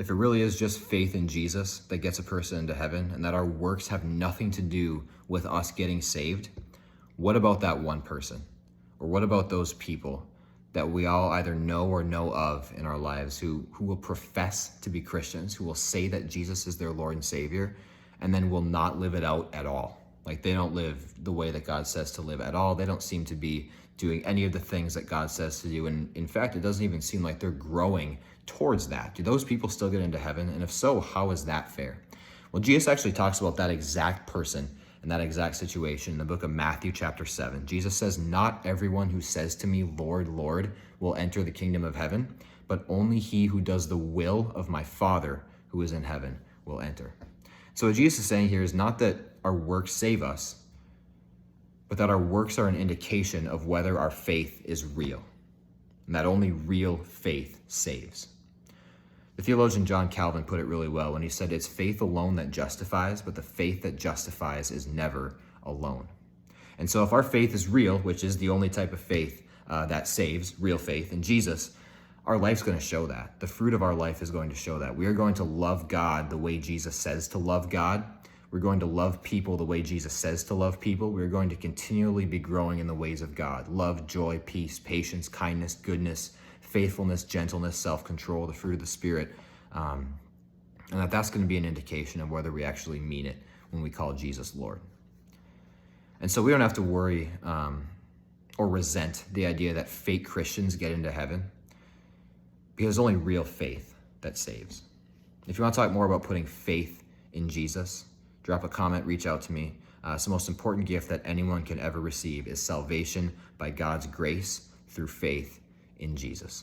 if it really is just faith in Jesus that gets a person into heaven and that our works have nothing to do with us getting saved, what about that one person? Or what about those people that we all either know or know of in our lives who will profess to be Christians, who will say that Jesus is their Lord and Savior, and then will not live it out at all? Like, they don't live the way that God says to live at all. They don't seem to be doing any of the things that God says to do. And in fact, it doesn't even seem like they're growing towards that. Do those people still get into heaven? And if so, how is that fair? Well, Jesus actually talks about that exact person and that exact situation in the book of Matthew chapter 7. Jesus says, "Not everyone who says to me, 'Lord, Lord,' will enter the kingdom of heaven, but only he who does the will of my Father who is in heaven will enter." So what Jesus is saying here is not that our works save us, but that our works are an indication of whether our faith is real, and that only real faith saves. The theologian John Calvin put it really well when he said, "It's faith alone that justifies, but the faith that justifies is never alone." And so if our faith is real, which is the only type of faith that saves, real faith in Jesus, our life's going to show that. The fruit of our life is going to show that. We are going to love God the way Jesus says to love God. We're going to love people the way Jesus says to love people. We're going to continually be growing in the ways of God. Love, joy, peace, patience, kindness, goodness, faithfulness, gentleness, self-control, the fruit of the Spirit. And that's going to be an indication of whether we actually mean it when we call Jesus Lord. And so we don't have to worry or resent the idea that fake Christians get into heaven, because it's only real faith that saves. If you want to talk more about putting faith in Jesus, drop a comment, reach out to me. It's the most important gift that anyone can ever receive is salvation by God's grace through faith in Jesus.